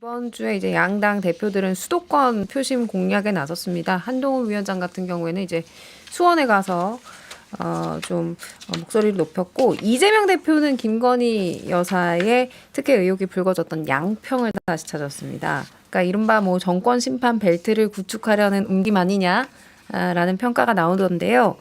이번 주에 이제 양당 대표들은 수도권 표심 공략에 나섰습니다. 한동훈 위원장 같은 경우에는 이제 수원에 가서 목소리를 높였고, 이재명 대표는 김건희 여사의 특혜 의혹이 불거졌던 양평을 다시 찾았습니다. 그러니까 이른바 뭐 정권 심판 벨트를 구축하려는 움직임 아니냐라는 평가가 나오던데요.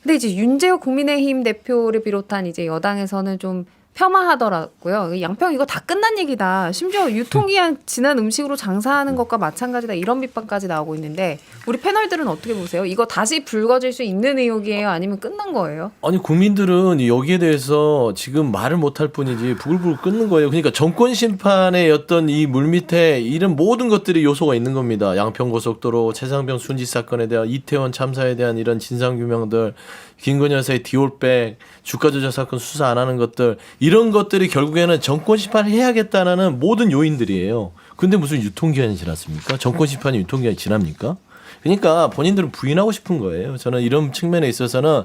근데 이제 윤재욱 국민의힘 대표를 비롯한 이제 여당에서는 좀 폄하하더라고요. 양평 이거 다 끝난 얘기다. 심지어 유통기한 지난 음식으로 장사하는 것과 마찬가지다. 이런 비판까지 나오고 있는데, 우리 패널들은 어떻게 보세요? 이거 다시 불거질 수 있는 의혹이에요? 아니면 끝난 거예요? 아니, 국민들은 여기에 대해서 지금 말을 못할 뿐이지 부글부글 끓는 거예요. 그러니까 정권 심판의 어떤 이 물밑에 이런 모든 것들이 요소가 있는 겁니다. 양평고속도로, 최상병 순직 사건에 대한, 이태원 참사에 대한 이런 진상규명들, 김건희 여사의 디올백, 주가 조작 사건 수사 안 하는 것들, 이런 것들이 결국에는 정권 심판을 해야겠다는 모든 요인들이에요. 근데 무슨 유통기한이 지났습니까? 정권 심판이 유통기한이 지납니까? 그러니까 본인들은 부인하고 싶은 거예요. 저는 이런 측면에 있어서는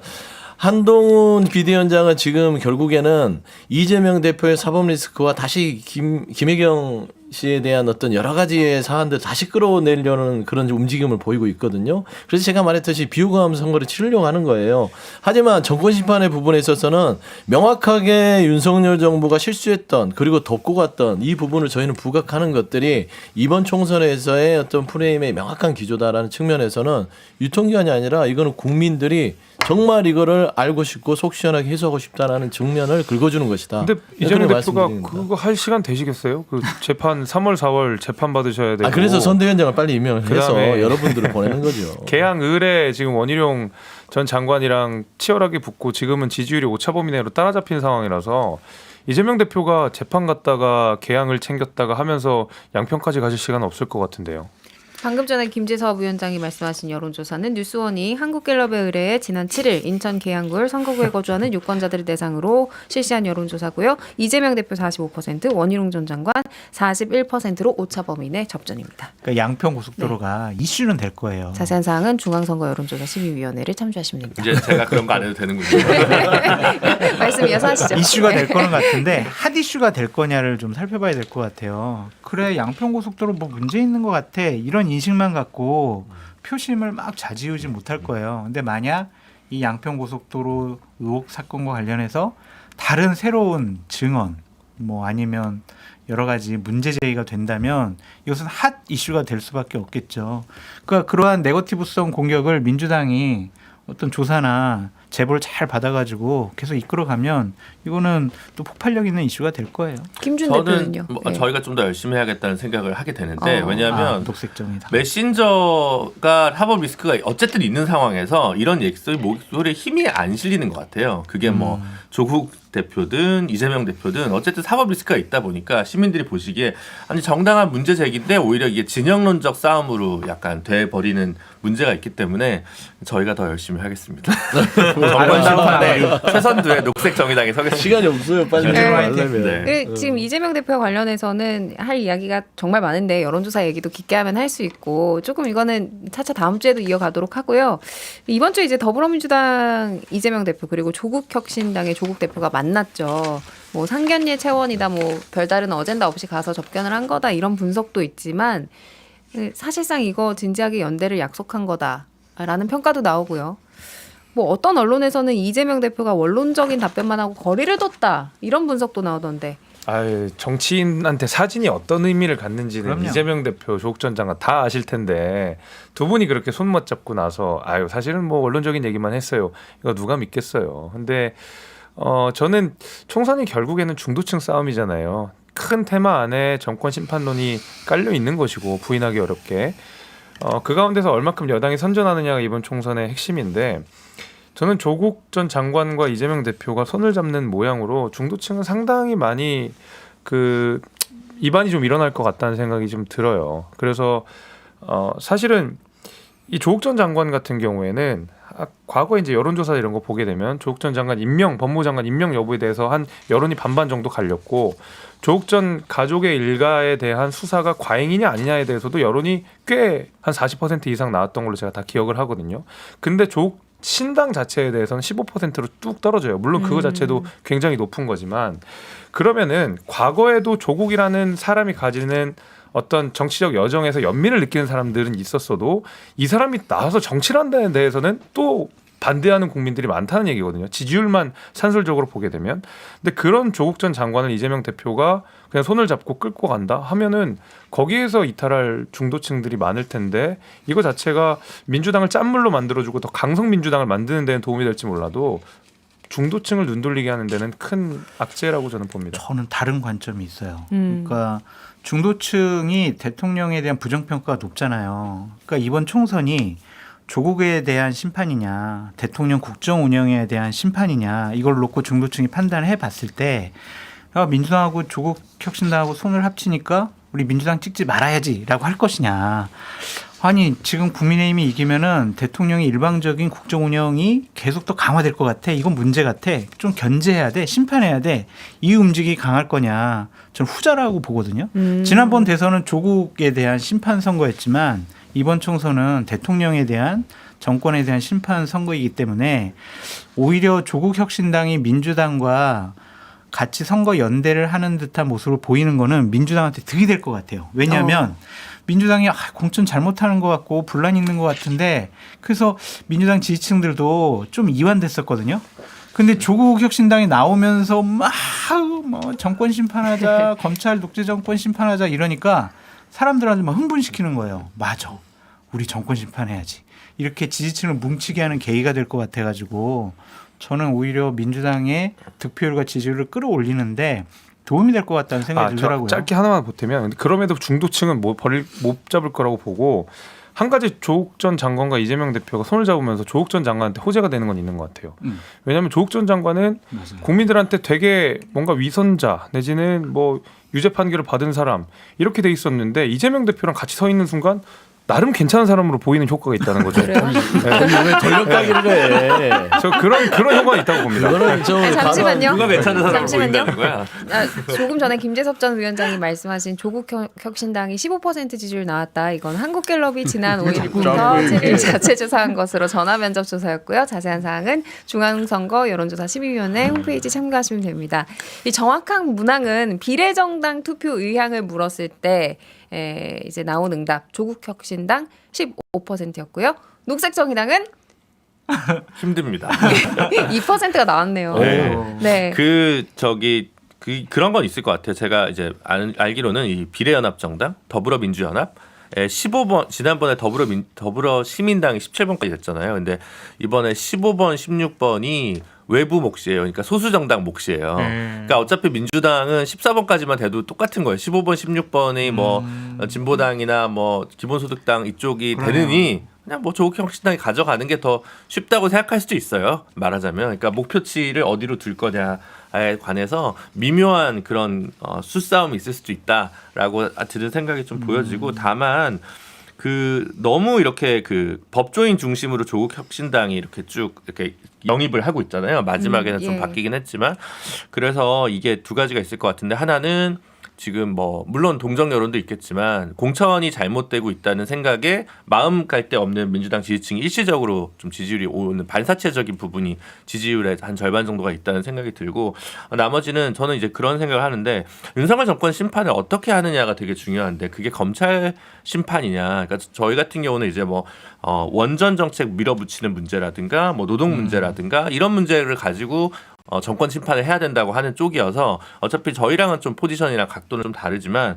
한동훈 비대위원장은 지금 결국에는 이재명 대표의 사법 리스크와 다시 김혜경 씨에 대한 어떤 여러 가지의 사안들 다시 끌어내려는 그런 움직임을 보이고 있거든요. 그래서 제가 말했듯이 비호감 선거를 치르려고 하는 거예요. 하지만 정권 심판의 부분에 있어서는 명확하게 윤석열 정부가 실수했던, 그리고 덮고 갔던 이 부분을 저희는 부각하는 것들이 이번 총선에서의 어떤 프레임의 명확한 기조다라는 측면에서는 유통기한이 아니라 이거는 국민들이 정말 이거를 알고 싶고 속 시원하게 해소하고 싶다라는 측면을 긁어주는 것이다. 근데 이재명 대표가 그거 할 시간 되시겠어요? 그 재판 3월 4월 재판 받으셔야 되고. 그래서 선대위원장을 빨리 임명해서 여러분들을 보내는 거죠. 개항을에 지금 원희룡 전 장관이랑 치열하게 붙고 지금은 지지율이 오차범위 내로 따라잡힌 상황이라서 이재명 대표가 재판 갔다가 개항을 챙겼다가 하면서 양평까지 가실 시간은 없을 것 같은데요. 방금 전에 김재섭 위원장이 말씀하신 여론조사는 뉴스원이 한국갤럽에 의뢰해 지난 7일 인천 계양구를 선거구에 거주하는 유권자들을 대상으로 실시한 여론조사고요. 이재명 대표 45%, 원희룡 전 장관 41%로 오차범위 내 접전입니다. 그러니까 양평 고속도로가 이슈는 될 거예요. 자세한 사항은 중앙선거 여론조사 심의위원회를 참조하시면 됩니다. 이제 제가 그런 거 안 해도 되는군요. 말씀 이어서 하시죠. 이슈가 될 거는 같은데 핫 이슈가 될 거냐를 좀 살펴봐야 될 것 같아요. 그래, 양평 고속도로 뭐 문제 있는 것 같아, 이런 인식만 갖고 표심을 막 좌지우지 못할 거예요. 근데 만약 이 양평 고속도로 의혹 사건과 관련해서 다른 새로운 증언, 뭐 아니면 여러 가지 문제 제기가 된다면 이것은 핫 이슈가 될 수밖에 없겠죠. 그러니까 그러한 네거티브성 공격을 민주당이 어떤 조사나 제보를 잘 받아가지고 계속 이끌어가면 이거는 또 폭발력 있는 이슈가 될 거예요. 김준 저는 대표는요? 저희가 좀 더 열심히 해야겠다는 생각을 하게 되는데, 왜냐하면 녹색정이다. 메신저가 사법 리스크가 어쨌든 있는 상황에서 이런 목소리에 힘이 안 실리는 것 같아요. 그게 뭐 조국 대표든 이재명 대표든 어쨌든 사법 리스크가 있다 보니까 시민들이 보시기에 아니 정당한 문제 제기인데 오히려 이게 진영론적 싸움으로 약간 돼버리는 문제가 있기 때문에 저희가 더 열심히 하겠습니다. 정권 심판에 최선두에 녹색 정의당에 서겠습니다. 시간이 없어요. 빨리 하려면. 네. 지금 이재명 대표 관련해서는 할 이야기가 정말 많은데 여론조사 얘기도 깊게 하면 할 수 있고, 조금 이거는 차차 다음 주에도 이어가도록 하고요. 이번 주에 이제 더불어민주당 이재명 대표 그리고 조국혁신당의 조국 대표가 만났죠. 뭐 상견례 채원이다, 뭐 별다른 어젠다 없이 가서 접견을 한 거다, 이런 분석도 있지만 사실상 이거 진지하게 연대를 약속한 거다라는 평가도 나오고요. 뭐 어떤 언론에서는 이재명 대표가 원론적인 답변만 하고 거리를 뒀다, 이런 분석도 나오던데. 정치인한테 사진이 어떤 의미를 갖는지는 그럼요. 이재명 대표, 조국 전 장관 다 아실 텐데 두 분이 그렇게 손 맞잡고 나서 사실은 뭐 원론적인 얘기만 했어요. 이거 누가 믿겠어요. 근데 저는 총선이 결국에는 중도층 싸움이잖아요. 큰 테마 안에 정권 심판론이 깔려 있는 것이고 부인하기 어렵게 그 가운데서 얼마큼 여당이 선전하느냐가 이번 총선의 핵심인데, 저는 조국 전 장관과 이재명 대표가 손을 잡는 모양으로 중도층은 상당히 많이 이반이 좀 일어날 것 같다는 생각이 좀 들어요. 그래서 사실은 이 조국 전 장관 같은 경우에는 과거에 이제 여론조사 이런 거 보게 되면 조국 전 장관 법무부 장관 임명 여부에 대해서 한 여론이 반반 정도 갈렸고, 조국 전 가족의 일가에 대한 수사가 과잉이냐 아니냐에 대해서도 여론이 꽤 한 40% 이상 나왔던 걸로 제가 다 기억을 하거든요. 근데 조국 신당 자체에 대해서는 15%로 뚝 떨어져요. 물론 그거 자체도 굉장히 높은 거지만 그러면은 과거에도 조국이라는 사람이 가지는 어떤 정치적 여정에서 연민을 느끼는 사람들은 있었어도 이 사람이 나와서 정치를 한다는 데에서는 또 반대하는 국민들이 많다는 얘기거든요. 지지율만 산술적으로 보게 되면. 근데 그런 조국 전 장관을 이재명 대표가 그냥 손을 잡고 끌고 간다 하면은 거기에서 이탈할 중도층들이 많을 텐데 이거 자체가 민주당을 짠물로 만들어주고 더 강성 민주당을 만드는 데는 도움이 될지 몰라도 중도층을 눈돌리게 하는 데는 큰 악재라고 저는 봅니다. 저는 다른 관점이 있어요. 그러니까 중도층이 대통령에 대한 부정평가가 높잖아요. 그러니까 이번 총선이 조국에 대한 심판이냐 대통령 국정 운영에 대한 심판이냐 이걸 놓고 중도층이 판단을 해봤을 때 민주당하고 조국 혁신당하고 손을 합치니까 우리 민주당 찍지 말아야지라고 할 것이냐. 아니 지금 국민의힘이 이기면은 대통령의 일방적인 국정 운영이 계속 더 강화될 것 같아. 이건 문제 같아. 좀 견제해야 돼. 심판해야 돼. 이 움직임이 강할 거냐. 저는 후자라고 보거든요. 지난번 대선은 조국에 대한 심판 선거였지만 이번 총선은 대통령에 대한 정권에 대한 심판 선거이기 때문에 오히려 조국 혁신당이 민주당과 같이 선거 연대를 하는 듯한 모습을 보이는 거는 민주당한테 득이 될 것 같아요. 왜냐하면 민주당이 공천 잘못하는 것 같고 분란 있는 것 같은데 그래서 민주당 지지층들도 좀 이완됐었거든요. 근데 조국 혁신당이 나오면서 막 뭐 정권 심판하자, 검찰 독재 정권 심판하자 이러니까 사람들한테 막 흥분시키는 거예요. 맞아. 우리 정권 심판해야지. 이렇게 지지층을 뭉치게 하는 계기가 될 것 같아가지고 저는 오히려 민주당의 득표율과 지지율을 끌어올리는데 도움이 될 것 같다는 생각이 들더라고요. 짧게 하나만 보태면 그럼에도 중도층은 못 잡을 거라고 보고 한 가지 조국 전 장관과 이재명 대표가 손을 잡으면서 조국 전 장관한테 호재가 되는 건 있는 것 같아요. 왜냐하면 조국 전 장관은 맞아요. 국민들한테 되게 뭔가 위선자 내지는 뭐 유죄 판결을 받은 사람 이렇게 돼 있었는데 이재명 대표랑 같이 서 있는 순간 나름 괜찮은 사람으로 보이는 효과가 있다는 거죠. 그래요? 왜 전력가기를 해? 저 그런 효과가 있다고 봅니다. 그거는 저 아니, 잠시만요. 누가 괜찮은 사람 잠시만요. 보인다는 거야? 조금 전에 김재섭 전 위원장이 말씀하신 조국 혁신당이 15% 지지율 나왔다. 이건 한국갤럽이 지난 5일부터 7일 자체 조사한 것으로 전화 면접 조사였고요. 자세한 사항은 중앙선거 여론조사 12위원회 홈페이지 참고하시면 됩니다. 이 정확한 문항은 비례정당 투표 의향을 물었을 때 이제 나온 응답 조국 혁신당 15%였고요. 녹색정의당은 힘듭니다. 2%가 나왔네요. 네. 네. 그런 건 있을 것 같아요. 제가 이제 알기로는 이 비례연합정당, 더불어민주연합 15번 지난번에 더불어시민당이 17번까지 됐잖아요. 근데 이번에 15번, 16번이 외부 몫이에요. 그러니까 소수 정당 몫이에요. 그러니까 어차피 민주당은 14번까지만 돼도 똑같은 거예요. 15번, 16번이 뭐 진보당이나 뭐 기본소득당 이쪽이 되느니 그냥 뭐 조국 혁신당이 가져가는 게 더 쉽다고 생각할 수도 있어요. 말하자면, 그러니까 목표치를 어디로 둘 거냐에 관해서 미묘한 그런 수싸움이 있을 수도 있다라고 드는 생각이 좀 보여지고, 다만 너무 이렇게 법조인 중심으로 조국 혁신당이 이렇게 쭉 이렇게 영입을 하고 있잖아요. 마지막에는 좀 예. 바뀌긴 했지만, 그래서 이게 두 가지가 있을 것 같은데, 하나는 지금 뭐 물론 동정 여론도 있겠지만 공천이 잘못되고 있다는 생각에 마음 갈 데 없는 민주당 지지층이 일시적으로 좀 지지율이 오는 반사체적인 부분이 지지율의 한 절반 정도가 있다는 생각이 들고, 나머지는 저는 이제 그런 생각을 하는데, 윤석열 정권 심판을 어떻게 하느냐가 되게 중요한데, 그게 검찰 심판이냐, 그러니까 저희 같은 경우는 이제 뭐 원전 정책 밀어붙이는 문제라든가 뭐 노동 문제라든가 이런 문제를 가지고 정권 심판을 해야 된다고 하는 쪽이어서, 어차피 저희랑은 좀 포지션이랑 각도는 좀 다르지만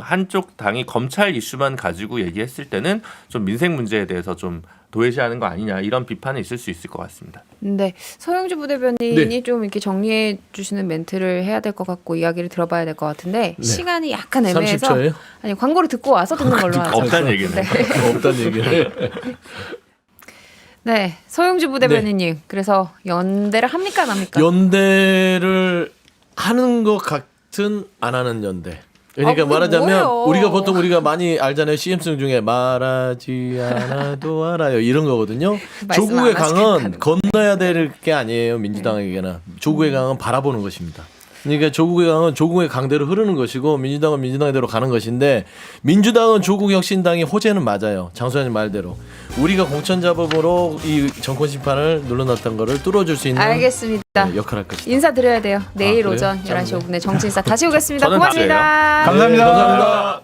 한쪽 당이 검찰 이슈만 가지고 얘기했을 때는 좀 민생 문제에 대해서 좀 도외시하는 거 아니냐, 이런 비판이 있을 수 있을 것 같습니다. 네, 서영주 부대변인이 좀 이렇게 정리해 주시는 멘트를 해야 될 것 같고 이야기를 들어봐야 될 것 같은데 시간이 약간 애매해서 30초예요? 아니 광고를 듣고 와서 듣는 걸로 하죠. 없다는 얘기네. 없다는 얘기를. 네, 서영주 부대변인님. 그래서 연대를 합니까 안 합니까? 연대를 하는 것 같은 안 하는 연대. 그러니까 그게 말하자면 뭐예요? 보통 우리가 많이 알잖아요. CM송 중에 말하지 않아도 알아요 이런 거거든요. 말씀 조국의 안 강은 하시겠다는 건너야 될 게 아니에요. 민주당에게는 조국의 강은 바라보는 것입니다. 그러니까 조국의 강은 조국의 강대로 흐르는 것이고 민주당은 민주당대로 가는 것인데 민주당은 조국 혁신당이 호재는 맞아요. 장소연님 말대로 우리가 공천자범으로 이 정권 심판을 눌러놨던 거를 뚫어줄 수 있는 알겠습니다. 역할을 할 것이다. 인사드려야 돼요. 내일 그래요? 오전 11시 5분에 정치인사 다시 오겠습니다. 저는 고맙습니다. 감사합니다. 감사합니다.